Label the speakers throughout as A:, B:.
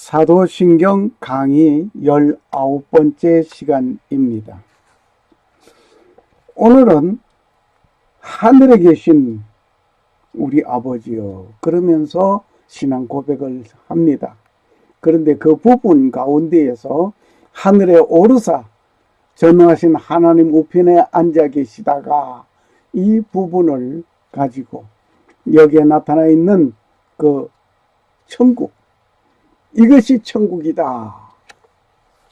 A: 사도신경 강의 19번째 시간입니다. 오늘은 하늘에 계신 우리 아버지요 그러면서 신앙 고백을 합니다. 그런데 그 부분 가운데에서 하늘에 오르사 전능하신 하나님 우편에 앉아 계시다가 이 부분을 가지고 여기에 나타나 있는 그 천국, 이것이 천국이다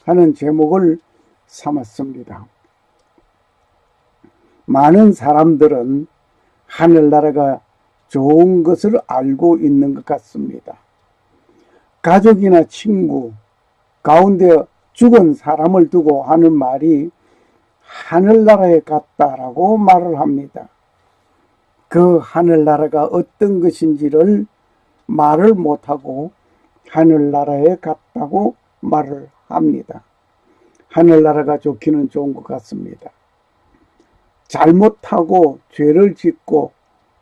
A: 하는 제목을 삼았습니다. 많은 사람들은 하늘나라가 좋은 것을 알고 있는 것 같습니다. 가족이나 친구 가운데 죽은 사람을 두고 하는 말이 하늘나라에 갔다라고 말을 합니다. 그 하늘나라가 어떤 것인지를 말을 못하고 하늘나라에 갔다고 말을 합니다. 하늘나라가 좋기는 좋은 것 같습니다. 잘못하고 죄를 짓고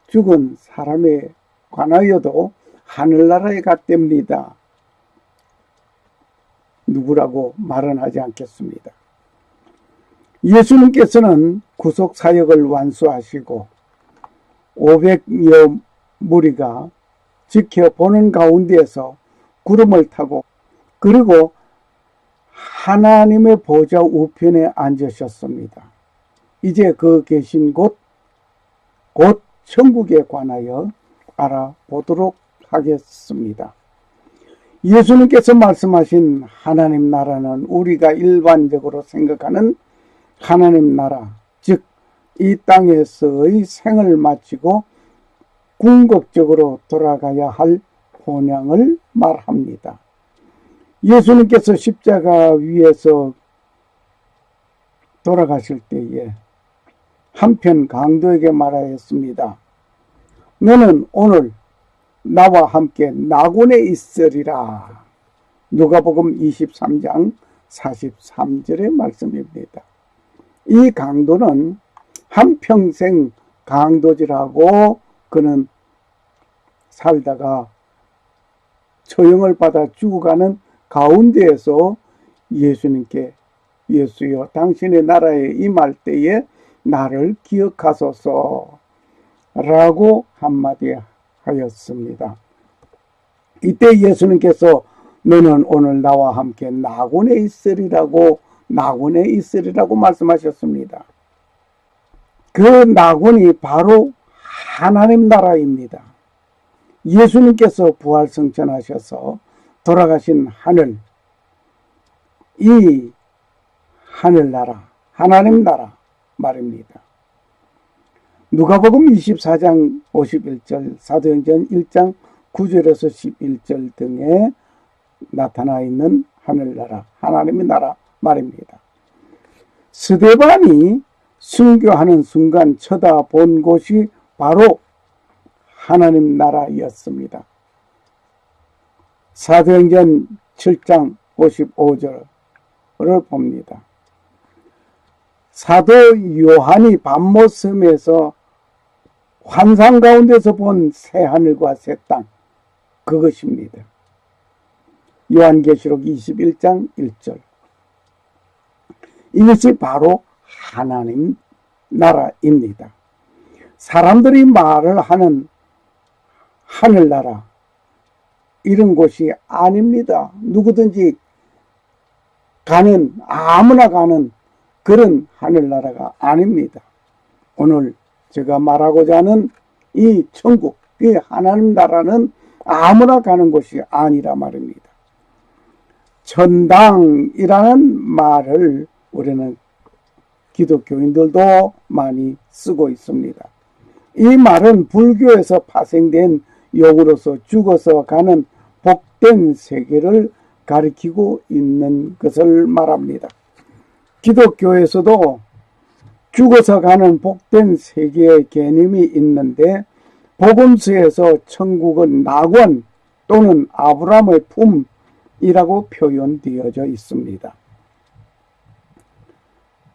A: 죽은 사람에 관하여도 하늘나라에 갔답니다. 누구라고 말은 하지 않겠습니다. 예수님께서는 구속사역을 완수하시고 500여 무리가 지켜보는 가운데에서 구름을 타고 그리고 하나님의 보좌 우편에 앉으셨습니다. 이제 그 계신 곳 천국에 관하여 알아보도록 하겠습니다. 예수님께서 말씀하신 하나님 나라는 우리가 일반적으로 생각하는 하나님 나라, 즉 이 땅에서의 생을 마치고 궁극적으로 돌아가야 할 본향을 말합니다. 예수님께서 십자가 위에서 돌아가실 때에 한편 강도에게 말하였습니다. 너는 오늘 나와 함께 낙원에 있으리라. 누가복음 23장 43절의 말씀입니다. 이 강도는 한평생 강도질하고 그는 살다가 처형을 받아 죽어가는 가운데에서 예수님께 예수여 당신의 나라에 임할 때에 나를 기억하소서 라고 한마디 하였습니다. 이때 예수님께서 너는 오늘 나와 함께 낙원에 있으리라고 말씀하셨습니다. 그 낙원이 바로 하나님 나라입니다. 예수님께서 부활승천하셔서 돌아가신 하늘, 이 하늘나라, 하나님 나라 말입니다. 누가복음 24장 51절, 사도행전 1장 9절에서 11절 등에 나타나 있는 하늘나라, 하나님의 나라 말입니다. 스데반이 순교하는 순간 쳐다본 곳이 바로 하나님 나라였습니다. 사도행전 7장 55절을 봅니다. 사도 요한이 밤모섬에서 환상 가운데서 본 새하늘과 새 땅, 그것입니다. 요한계시록 21장 1절. 이것이 바로 하나님 나라입니다. 사람들이 말을 하는 하늘나라, 이런 곳이 아닙니다. 누구든지 가는, 아무나 가는 그런 하늘나라가 아닙니다. 오늘 제가 말하고자 하는 이 천국, 이 하나님 나라는 아무나 가는 곳이 아니라 말입니다. 천당이라는 말을 우리는 기독교인들도 많이 쓰고 있습니다. 이 말은 불교에서 파생된 용어로서 죽어서 가는 복된 세계를 가리키고 있는 것을 말합니다. 기독교에서도 죽어서 가는 복된 세계의 개념이 있는데 복음서에서 천국은 낙원 또는 아브라함의 품이라고 표현되어져 있습니다.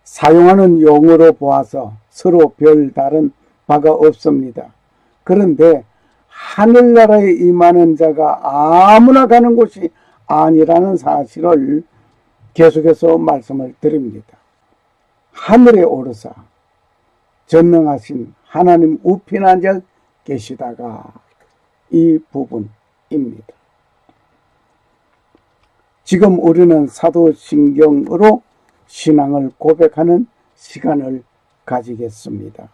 A: 사용하는 용어로 보아서 서로 별다른 바가 없습니다. 그런데 하늘나라에 임하는 자가 아무나 가는 곳이 아니라는 사실을 계속해서 말씀을 드립니다. 하늘에 오르사 전능하신 하나님 우편에 앉아 계시다가 이 부분입니다. 지금 우리는 사도신경으로 신앙을 고백하는 시간을 가지겠습니다.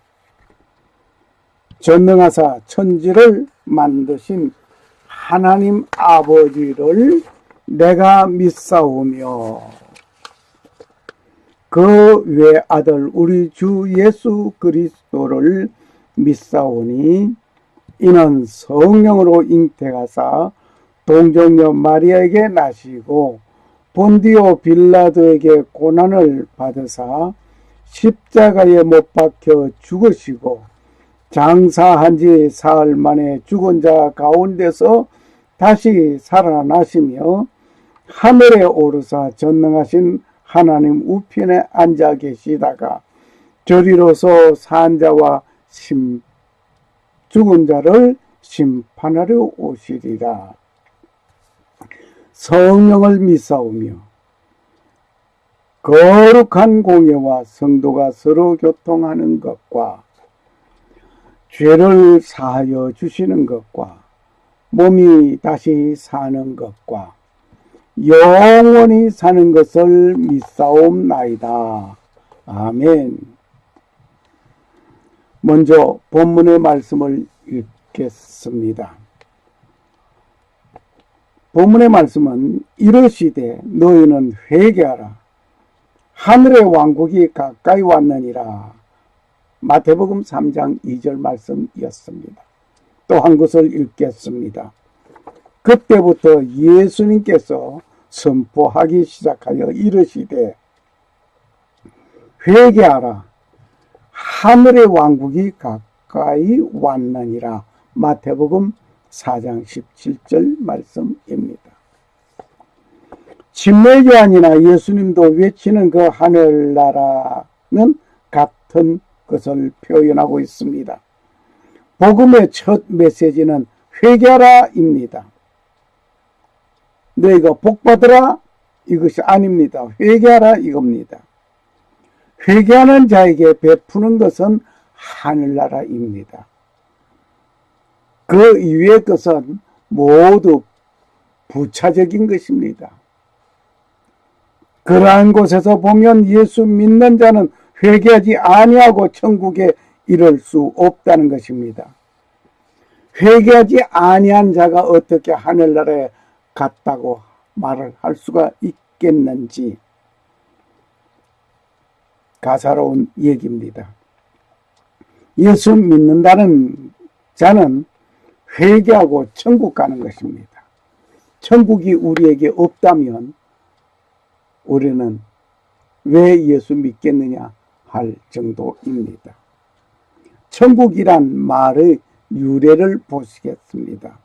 A: 전능하사 천지를 만드신 하나님 아버지를 내가 믿사오며 그 외아들 우리 주 예수 그리스도를 믿사오니 이는 성령으로 잉태하사 동정녀 마리아에게 나시고 본디오 빌라도에게 고난을 받으사 십자가에 못 박혀 죽으시고 장사한 지 사흘 만에 죽은 자 가운데서 다시 살아나시며 하늘에 오르사 전능하신 하나님 우편에 앉아 계시다가 저리로서 산 자와 죽은 자를 심판하려 오시리라. 성령을 믿사오며 거룩한 공예와 성도가 서로 교통하는 것과 죄를 사하여 주시는 것과 몸이 다시 사는 것과 영원히 사는 것을 믿사옵나이다. 아멘. 먼저 본문의 말씀을 읽겠습니다. 본문의 말씀은 이르시되 너희는 회개하라. 하늘의 왕국이 가까이 왔느니라. 마태복음 3장 2절 말씀이었습니다. 또 한 것을 읽겠습니다. 그때부터 예수님께서 선포하기 시작하여 이르시되 회개하라. 하늘의 왕국이 가까이 왔느니라. 마태복음 4장 17절 말씀입니다. 침례요한이나 예수님도 외치는 그 하늘나라는 같은 것을 표현하고 있습니다. 복음의 첫 메시지는 회개하라입니다. 너희가 복받으라 이것이 아닙니다. 회개하라 이겁니다. 회개하는 자에게 베푸는 것은 하늘나라입니다. 그 이외의 것은 모두 부차적인 것입니다. 그러한 곳에서 보면 예수 믿는 자는 회개하지 아니하고 천국에 이를 수 없다는 것입니다. 회개하지 아니한 자가 어떻게 하늘나라에 갔다고 말을 할 수가 있겠는지 가사로운 얘기입니다. 예수 믿는다는 자는 회개하고 천국 가는 것입니다. 천국이 우리에게 없다면 우리는 왜 예수 믿겠느냐 할 정도입니다. 천국이란 말의 유래를 보시겠습니다.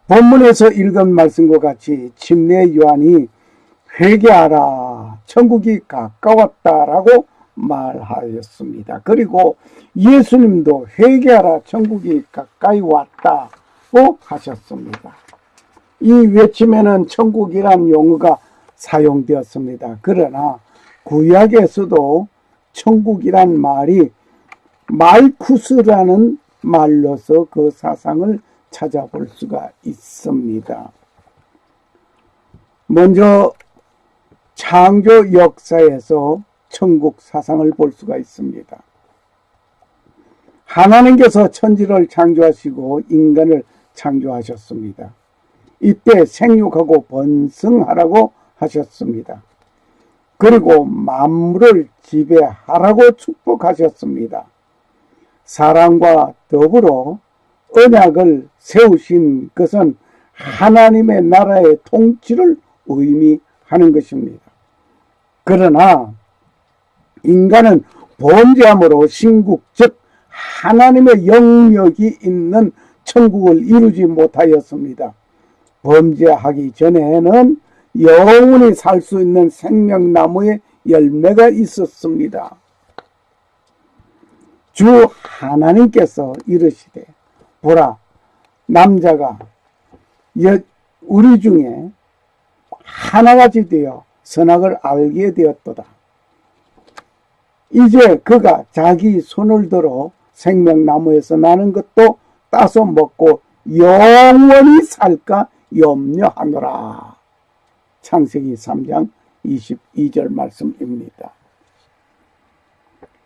A: 본문에서 읽은 말씀과 같이 침례 요한이 회개하라 천국이 가까웠다라고 말하였습니다. 그리고 예수님도 회개하라 천국이 가까이 왔다고 하셨습니다. 이 외침에는 천국이란 용어가 사용되었습니다. 그러나 구약에서도 천국이란 말이 말쿠스라는 말로서 그 사상을 찾아볼 수가 있습니다. 먼저 창조 역사에서 천국 사상을 볼 수가 있습니다. 하나님께서 천지를 창조하시고 인간을 창조하셨습니다. 이때 생육하고 번성하라고 하셨습니다. 그리고 만물을 지배하라고 축복하셨습니다. 사랑과 더불어 언약을 세우신 것은 하나님의 나라의 통치를 의미하는 것입니다. 그러나 인간은 범죄함으로 신국 즉 하나님의 영역이 있는 천국을 이루지 못하였습니다. 범죄하기 전에는 영원히 살 수 있는 생명나무의 열매가 있었습니다. 주 하나님께서 이르시되 보라 남자가 우리 중에 하나같이 되어 선악을 알게 되었도다. 이제 그가 자기 손을 들어 생명나무에서 나는 것도 따서 먹고 영원히 살까 염려하노라. 창세기 3장 22절 말씀입니다.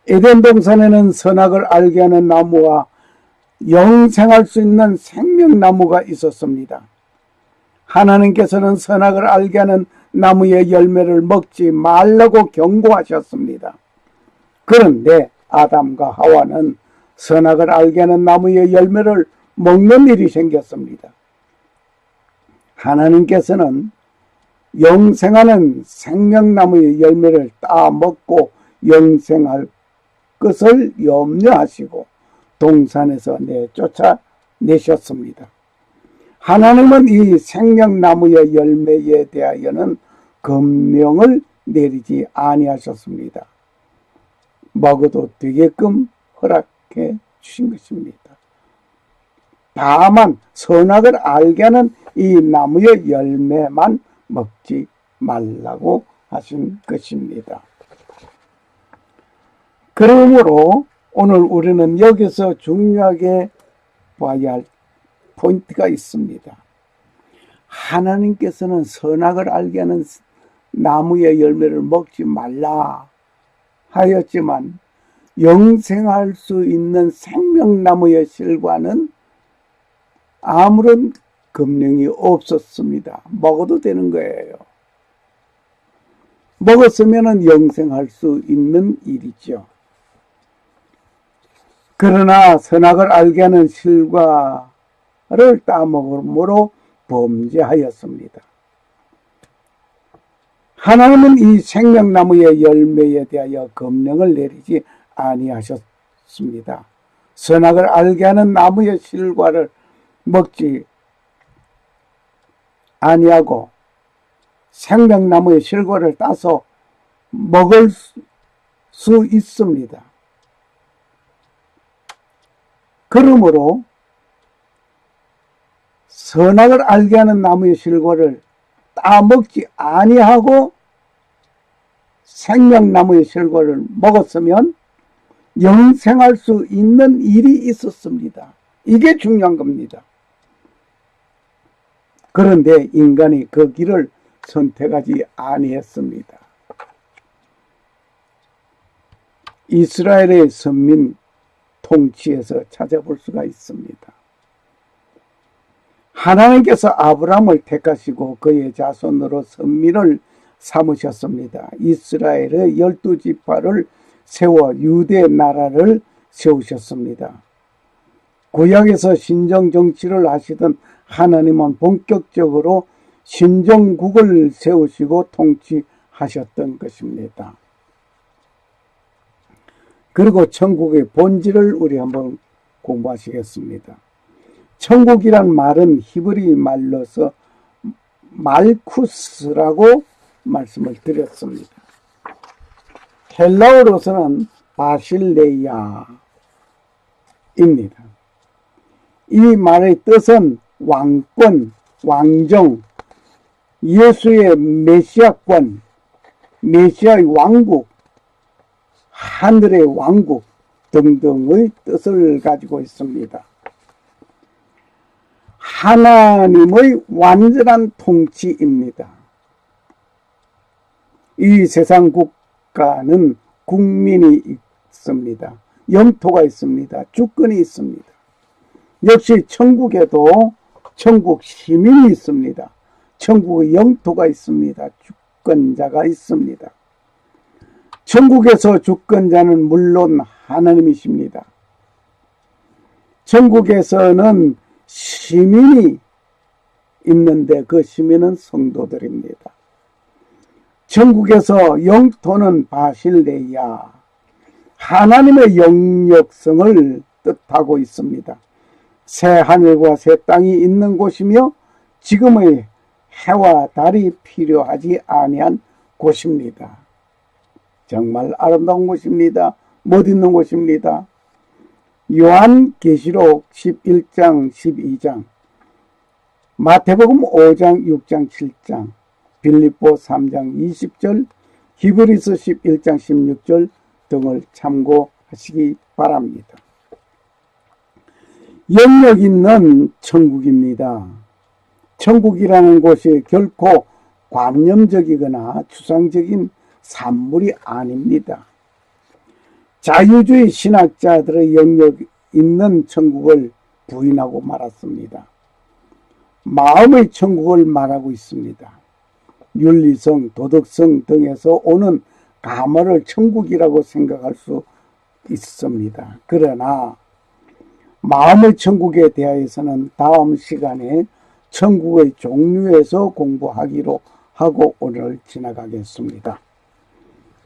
A: 에덴 동산에는 선악을 알게 하는 나무와 영생할 수 있는 생명나무가 있었습니다. 하나님께서는 선악을 알게 하는 나무의 열매를 먹지 말라고 경고하셨습니다. 그런데 아담과 하와는 선악을 알게 하는 나무의 열매를 먹는 일이 생겼습니다. 하나님께서는 영생하는 생명나무의 열매를 따먹고 영생할 것을 염려하시고 동산에서 내쫓아내셨습니다. 하나님은 이 생명나무의 열매에 대하여는 금령을 내리지 아니하셨습니다. 먹어도 되게끔 허락해 주신 것입니다. 다만 선악을 알게 하는 이 나무의 열매만 먹지 말라고 하신 것입니다. 그러므로 오늘 우리는 여기서 중요하게 봐야 할 포인트가 있습니다. 하나님께서는 선악을 알게 하는 나무의 열매를 먹지 말라 하였지만 영생할 수 있는 생명나무의 실과는 아무런 금령이 없었습니다. 먹어도 되는 거예요. 먹었으면 영생할 수 있는 일이죠. 그러나 선악을 알게 하는 실과를 따먹음으로 범죄하였습니다. 하나님은 이 생명나무의 열매에 대하여 금령을 내리지 아니하셨습니다. 선악을 알게 하는 나무의 실과를 먹지 아니하고 생명나무의 실과를 따서 먹을 수 있습니다. 그러므로 선악을 알게 하는 나무의 실과를 따먹지 아니하고 생명나무의 실과를 먹었으면 영생할 수 있는 일이 있었습니다. 이게 중요한 겁니다. 그런데 인간이 그 길을 선택하지 아니했습니다. 이스라엘의 선민 통치에서 찾아볼 수가 있습니다. 하나님께서 아브라함을 택하시고 그의 자손으로 선민을 삼으셨습니다. 이스라엘의 12지파를 세워 유대 나라를 세우셨습니다. 구약에서 신정 정치를 하시던 하나님은 본격적으로 신정국을 세우시고 통치하셨던 것입니다. 그리고 천국의 본질을 우리 한번 공부하시겠습니다. 천국이란 말은 히브리 말로서 말쿠스라고 말씀을 드렸습니다. 헬라어로서는 바실레이아입니다. 이 말의 뜻은 왕권, 왕정, 예수의 메시아권, 메시아의 왕국, 하늘의 왕국 등등의 뜻을 가지고 있습니다. 하나님의 완전한 통치입니다. 이 세상 국가는 국민이 있습니다. 영토가 있습니다. 주권이 있습니다. 역시 천국에도 천국 시민이 있습니다. 천국의 영토가 있습니다. 주권자가 있습니다. 천국에서 주권자는 물론 하나님이십니다. 천국에서는 시민이 있는데 그 시민은 성도들입니다. 천국에서 영토는 바실레야, 하나님의 영역성을 뜻하고 있습니다. 새 하늘과 새 땅이 있는 곳이며 지금의 해와 달이 필요하지 아니한 곳입니다. 정말 아름다운 곳입니다. 못 있는 곳입니다. 요한계시록 11장 12장, 마태복음 5장 6장 7장, 빌립보 3장 20절, 히브리서 11장 16절 등을 참고하시기 바랍니다. 영역 있는 천국입니다. 천국이라는 곳이 결코 관념적이거나 추상적인 산물이 아닙니다. 자유주의 신학자들의 영역 있는 천국을 부인하고 말았습니다. 마음의 천국을 말하고 있습니다. 윤리성, 도덕성 등에서 오는 감화를 천국이라고 생각할 수 있습니다. 그러나 마음의 천국에 대해서는 다음 시간에 천국의 종류에서 공부하기로 하고 오늘 지나가겠습니다.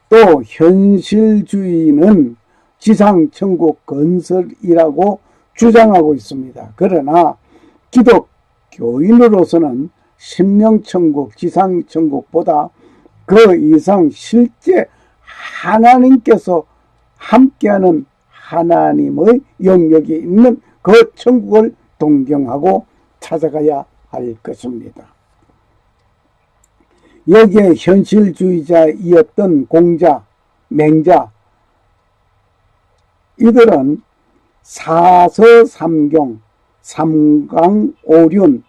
A: 또 현실주의는 지상천국 건설이라고 주장하고 있습니다. 그러나 기독교인으로서는 심령천국, 지상천국보다 그 이상 실제 하나님께서 함께하는 하나님의 영역이 있는 그 천국을 동경하고 찾아가야 할 것입니다. 여기에 현실주의자이었던 공자, 맹자, 이들은 사서삼경, 삼강오륜,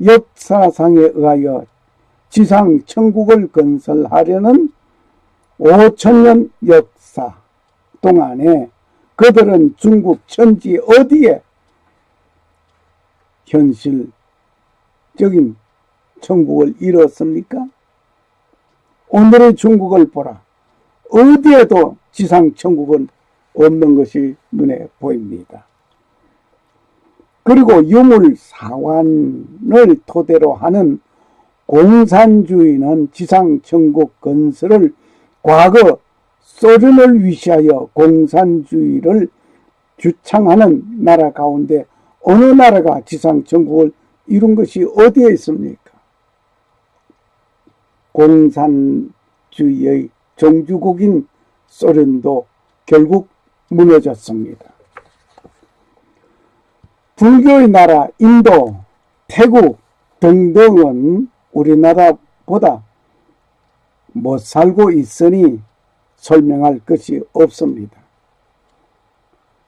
A: 역사상에 의하여 지상천국을 건설하려는 5천년 역사 동안에 그들은 중국 천지 어디에 현실적인 천국을 이뤘습니까? 오늘의 중국을 보라. 어디에도 지상천국은 없는 것이 눈에 보입니다. 그리고 유물사관을 토대로 하는 공산주의는 지상천국 건설을 과거 소련을 위시하여 공산주의를 주창하는 나라 가운데 어느 나라가 지상천국을 이룬 것이 어디에 있습니까? 공산주의의 종주국인 소련도 결국 무너졌습니다. 불교의 나라 인도, 태국 등등은 우리나라보다 못 살고 있으니 설명할 것이 없습니다.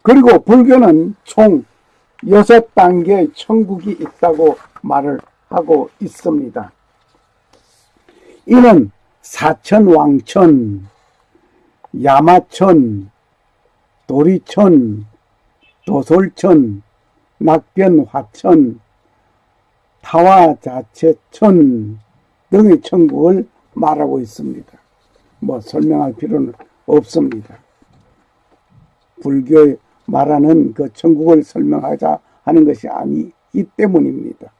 A: 그리고 불교는 총 6단계의 천국이 있다고 말을 하고 있습니다. 이는 사천왕천, 야마천, 도리천, 도솔천, 낙변화천, 타화자체천 등의 천국을 말하고 있습니다. 설명할 필요는 없습니다. 불교에 말하는 그 천국을 설명하자 하는 것이 아니기 때문입니다.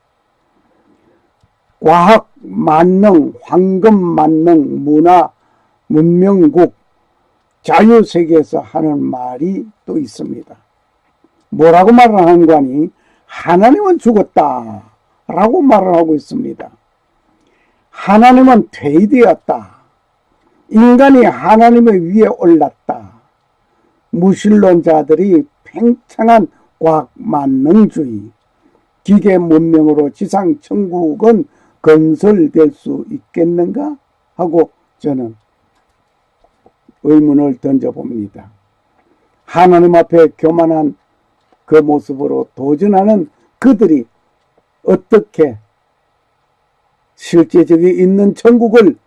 A: 과학, 만능, 황금 만능, 문화, 문명국, 자유세계에서 하는 말이 또 있습니다. 뭐라고 말을 하는 거니? 하나님은 죽었다 라고 말을 하고 있습니다. 하나님은 퇴위되었다. 인간이 하나님의 위에 올랐다. 무신론자들이 팽창한 과학 만능주의, 기계 문명으로 지상천국은 건설될 수 있겠는가 하고 저는 의문을 던져봅니다. 하나님 앞에 교만한 그 모습으로 도전하는 그들이 어떻게 실제적이 있는 천국을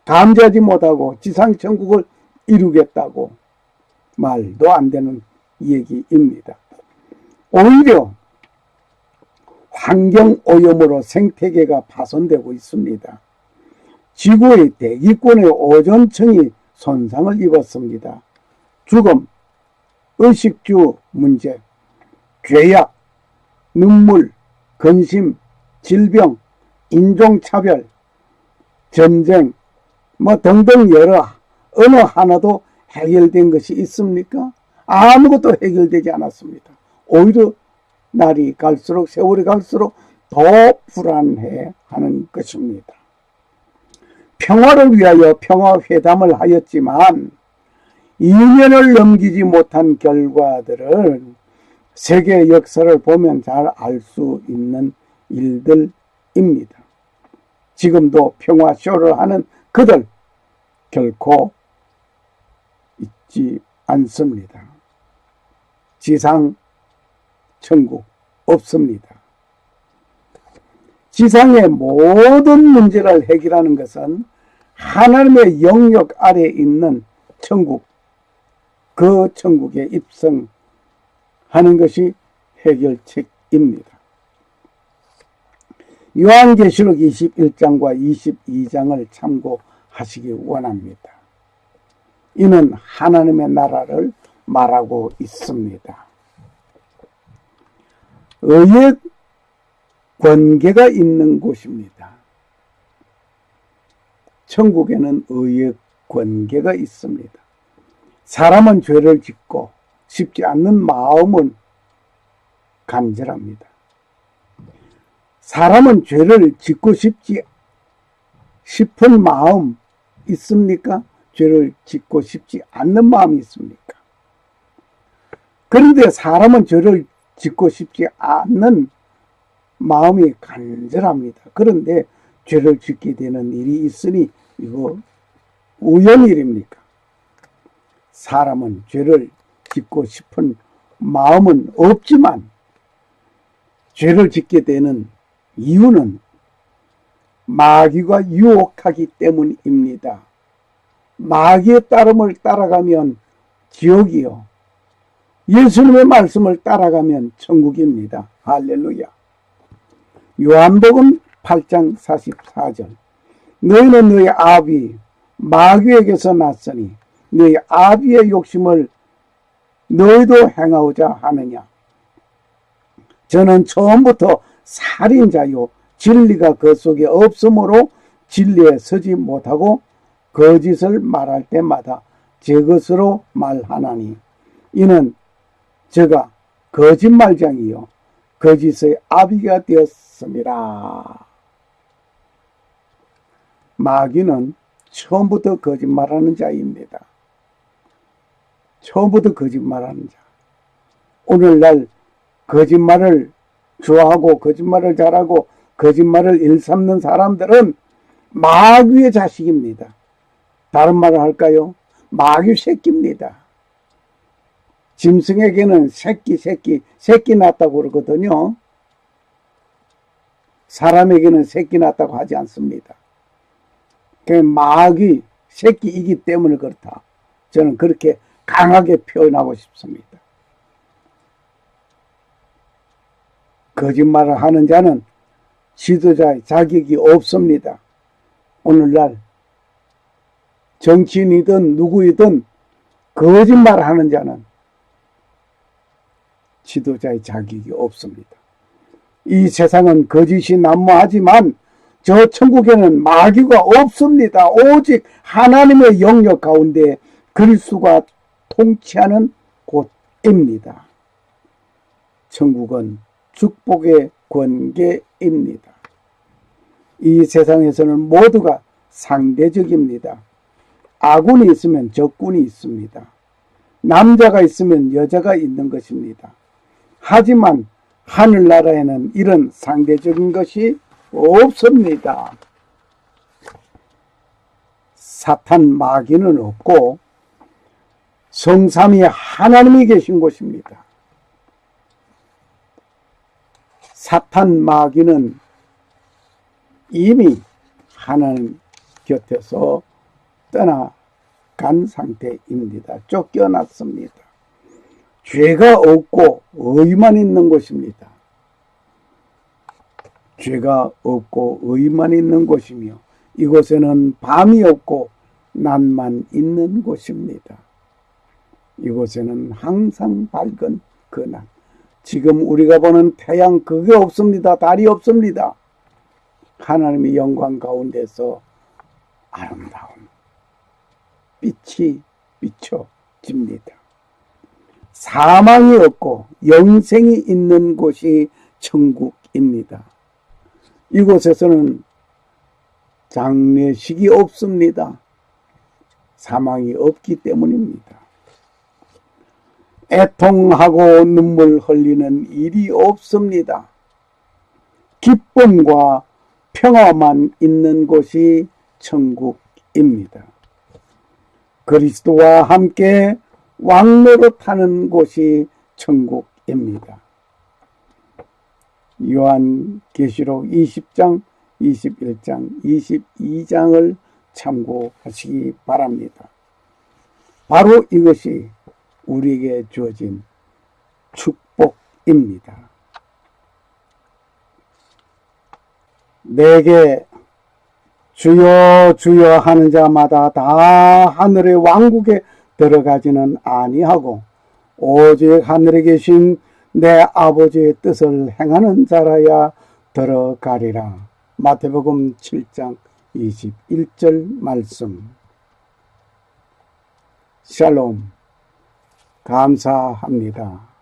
A: 감지하지 못하고 지상천국을 이루겠다고 말도 안 되는 얘기입니다. 오히려 환경오염으로 생태계가 파손되고 있습니다. 지구의 대기권의 오존층이 손상을 입었습니다. 죽음, 의식주 문제, 죄악, 눈물, 근심, 질병, 인종차별, 전쟁, 등등 여러 어느 하나도 해결된 것이 있습니까? 아무것도 해결되지 않았습니다. 오히려 날이 갈수록 세월이 갈수록 더 불안해하는 것입니다. 평화를 위하여 평화회담을 하였지만 2년을 넘기지 못한 결과들은 세계 역사를 보면 잘 알 수 있는 일들입니다. 지금도 평화쇼를 하는 그들 결코 있지 않습니다. 지상 천국 없습니다. 지상의 모든 문제를 해결하는 것은 하나님의 영역 아래에 있는 천국, 그 천국에 입성하는 것이 해결책입니다. 요한계시록 21장과 22장을 참고하시기 원합니다. 이는 하나님의 나라를 말하고 있습니다. 의의 권계가 있는 곳입니다. 천국에는 의의 권계가 있습니다. 사람은 죄를 짓고 싶지 않는 마음은 간절합니다. 사람은 죄를 짓고 싶은 마음 있습니까? 죄를 짓고 싶지 않는 마음이 있습니까? 그런데 사람은 죄를 짓고 싶지 않는 마음이 간절합니다. 그런데 죄를 짓게 되는 일이 있으니 이거 우연일입니까? 사람은 죄를 짓고 싶은 마음은 없지만 죄를 짓게 되는 이유는 마귀가 유혹하기 때문입니다. 마귀의 따름을 따라가면 지옥이요, 예수님의 말씀을 따라가면 천국입니다. 할렐루야. 요한복음 8장 44절. 너희는 너희 아비 마귀에게서 났으니 너희 아비의 욕심을 너희도 행하고자 하느냐. 저는 처음부터 살인자요 진리가 그 속에 없으므로 진리에 서지 못하고 거짓을 말할 때마다 제 것으로 말하나니 이는 제가 거짓말장이요 거짓의 아비가 되었습니다. 마귀는 처음부터 거짓말하는 자입니다. 처음부터 거짓말하는 자. 오늘날 거짓말을 좋아하고 거짓말을 잘하고 거짓말을 일삼는 사람들은 마귀의 자식입니다. 다른 말을 할까요? 마귀 새끼입니다. 짐승에게는 새끼 낳았다고 그러거든요. 사람에게는 새끼 낳았다고 하지 않습니다. 마귀 새끼이기 때문에 그렇다. 저는 그렇게 강하게 표현하고 싶습니다. 거짓말을 하는 자는 지도자의 자격이 없습니다. 오늘날 정치인이든 누구이든 거짓말을 하는 자는 지도자의 자격이 없습니다. 이 세상은 거짓이 난무하지만 저 천국에는 마귀가 없습니다. 오직 하나님의 영역 가운데 그리스도가 통치하는 곳입니다. 천국은 축복의 권계입니다. 이 세상에서는 모두가 상대적입니다. 아군이 있으면 적군이 있습니다. 남자가 있으면 여자가 있는 것입니다. 하지만 하늘나라에는 이런 상대적인 것이 없습니다. 사탄 마귀는 없고 성삼위 하나님이 계신 곳입니다. 사탄 마귀는 이미 하나님 곁에서 떠나간 상태입니다. 쫓겨났습니다. 죄가 없고 의만 있는 곳입니다. 죄가 없고 의만 있는 곳이며 이곳에는 밤이 없고 낮만 있는 곳입니다. 이곳에는 항상 밝은 그 낮. 지금 우리가 보는 태양 그게 없습니다. 달이 없습니다. 하나님의 영광 가운데서 아름다운 빛이 비춰집니다. 사망이 없고 영생이 있는 곳이 천국입니다. 이곳에서는 장례식이 없습니다. 사망이 없기 때문입니다. 애통하고 눈물 흘리는 일이 없습니다. 기쁨과 평화만 있는 곳이 천국입니다. 그리스도와 함께 왕노릇하는 곳이 천국입니다. 요한계시록 20장, 21장, 22장을 참고하시기 바랍니다. 바로 이것이 우리에게 주어진 축복입니다. 내게 주여 주여 하는 자마다 다 하늘의 왕국에 들어가지는 아니하고 오직 하늘에 계신 내 아버지의 뜻을 행하는 자라야 들어가리라. 마태복음 7장 21절 말씀. 샬롬. 감사합니다.